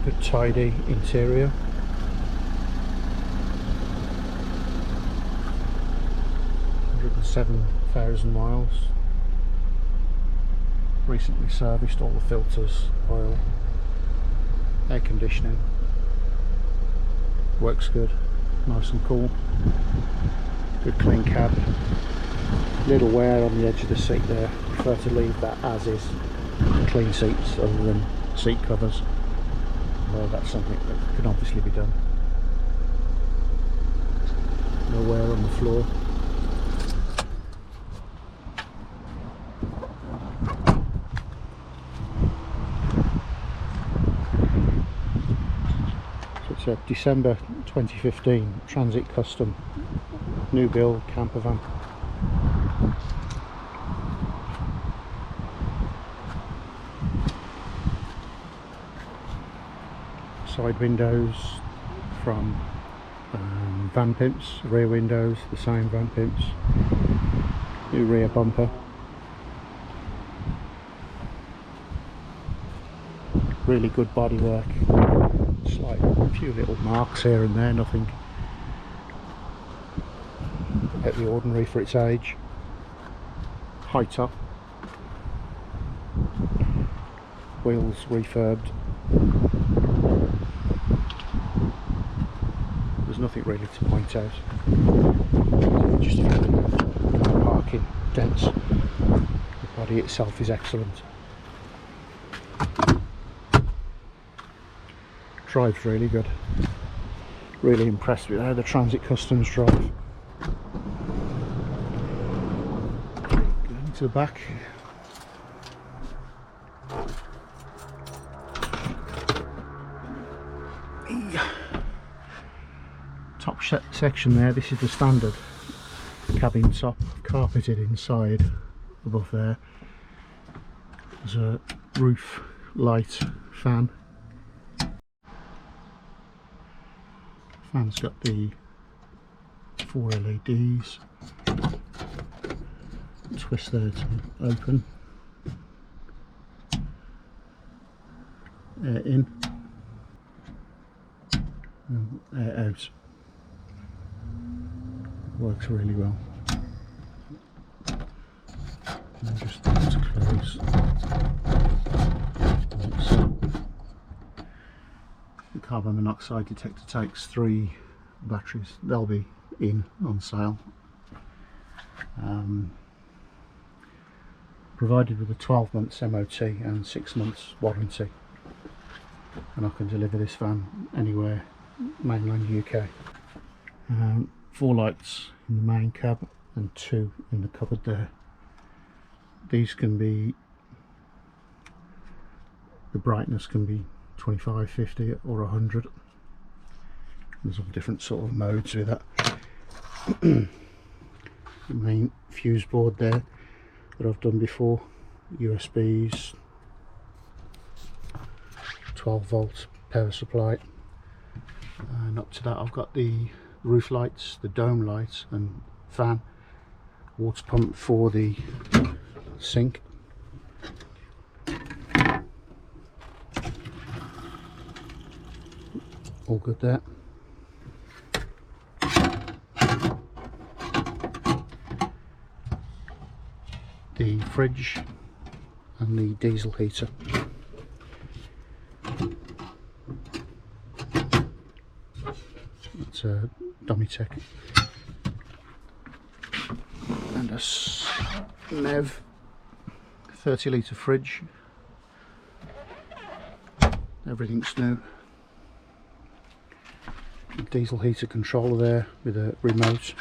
Good tidy interior. $107,000 miles. Recently serviced all the filters, oil, air conditioning. Works good, nice and cool. Good clean cab. Little wear on the edge of the seat there. Prefer to leave that as is. Clean seats other than seat covers. Well, that's something that can obviously be done. No wear on the floor. So it's a December 2015 Transit Custom new build camper van. Side windows from van pimps, rear windows the same van pimps, new rear bumper, really good bodywork, slight few little marks here and there, nothing out the ordinary for its age. High top, wheels refurbed. There's nothing really to point out, just a few parking dents. The body itself is excellent. Drives really good. Really impressed with how the Transit Customs drive. Going to the back. Top section there, this is the standard cabin top, carpeted inside above there. There's a roof light fan. Fan's got the 4 LEDs. Twist there to open. Air in. And air out. Works really well. And just to close. The carbon monoxide detector takes 3 batteries. They'll be in on sale. Provided with a 12 months MOT and 6 months warranty. And I can deliver this van anywhere, mainland UK. 4 lights in the main cab and 2 in the cupboard there. These can be, the brightness can be 25, 50 or 100. There's all different sort of modes with that. The main fuse board there that I've done before, USBs, 12 volt power supply, and up to that I've got the roof lights, the dome lights and fan, water pump for the sink. All good there. The fridge and the diesel heater. That's a Domitech. And a Nev 30 litre fridge. Everything's new. Diesel heater controller there with a remote.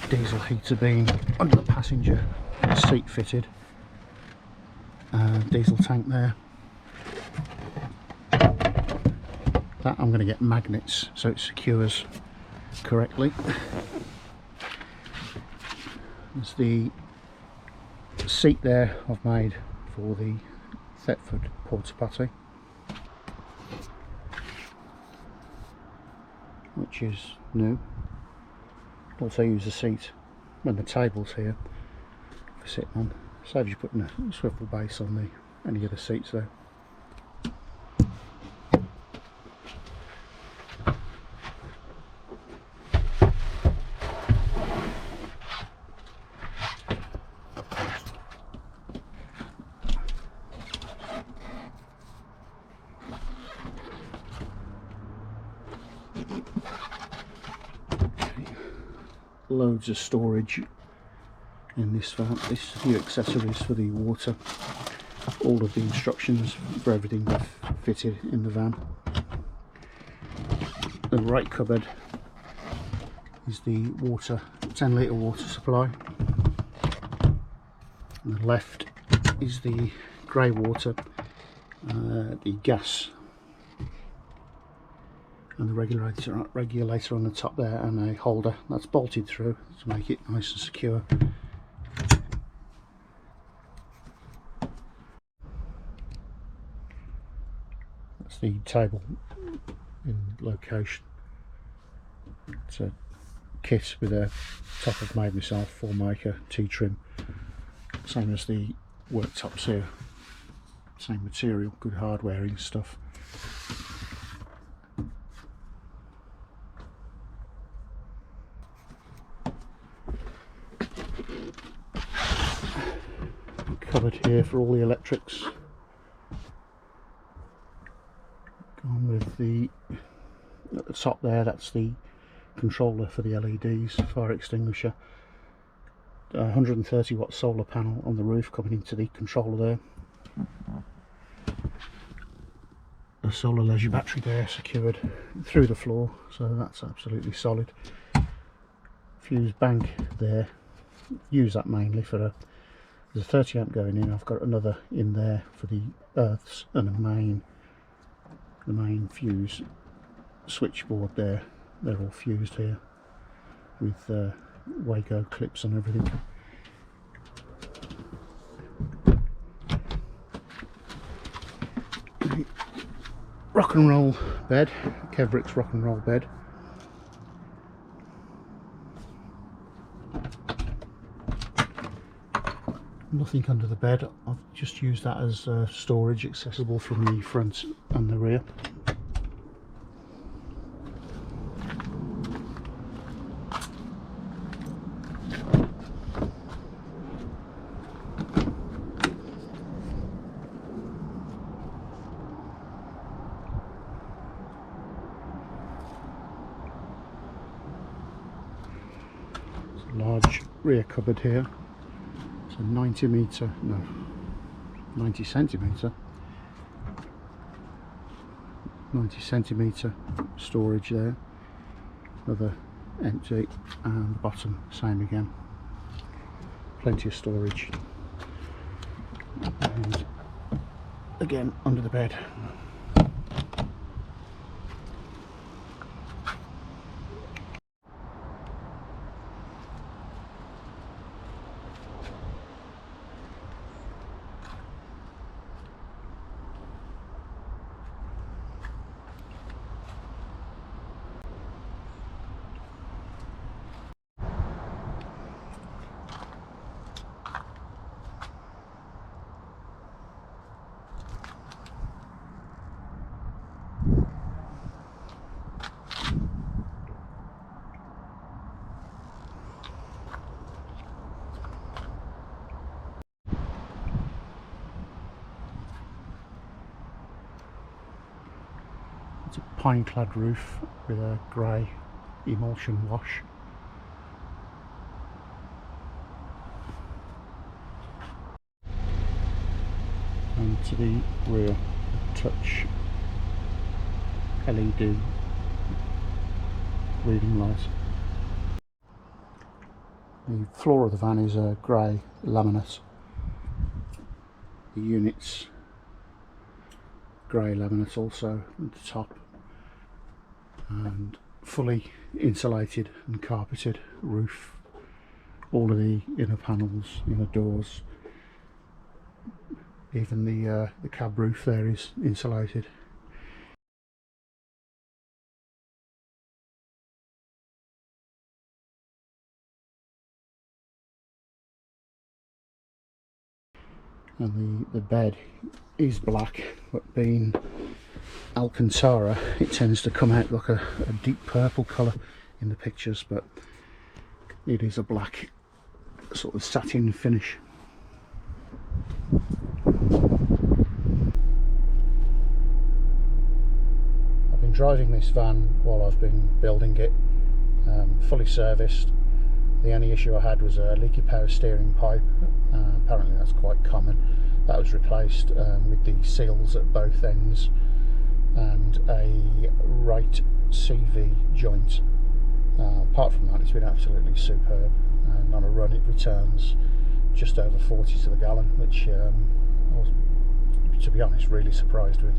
Diesel heater being under the passenger seat fitted. Diesel tank there. That I'm going to get magnets so it secures correctly. There's the seat there I've made for the Thetford porta potty, which is new. Also use the seat when the table's here for sitting on. Saves you putting a swivel base on any of the seats there. loads of storage in this van. This a few accessories for the water. All of the instructions for everything have fitted in the van. The right cupboard is the water, 10 litre water supply. On the left is the grey water, the gas, and the regulator on the top there, and a holder that's bolted through to make it nice and secure. That's the table in location. It's a kit with a top I've made myself, Formaker T-trim, same as the worktops here, same material, good hardwaring stuff. Cupboard here for all the electrics. Gone with the, at the top there, that's the controller for the LEDs, fire extinguisher. 130 watt solar panel on the roof coming into the controller there. A solar leisure battery there secured through the floor, so that's absolutely solid. Fuse bank there, use that mainly for a, there's a 30 amp going in. I've got another in there for the earths and the main fuse switchboard there. They're all fused here with Wago clips and everything. Rock and roll bed, Kevrick's rock and roll bed. Nothing under the bed. I've just used that as storage, accessible from the front and the rear. Large rear cupboard here. It's a 90 centimetre storage there. Another empty, and the bottom same again. Plenty of storage. And again under the bed. It's a pine clad roof with a grey emulsion wash. And to the rear, a touch LED reading light. The floor of the van is a grey laminate. The units grey laminate also at the top, and fully insulated and carpeted roof. All of the inner panels, inner doors, even the cab roof there is insulated. And the bed is black, but being Alcantara it tends to come out like a deep purple colour in the pictures, but it is a black sort of satin finish. I've been driving this van while I've been building it, fully serviced, The only issue I had was a leaky power steering pipe. Apparently that's quite common. That was replaced with the seals at both ends and a right CV joint. Apart from that, it's been absolutely superb, and on a run it returns just over 40 to the gallon, which I was, to be honest, really surprised with.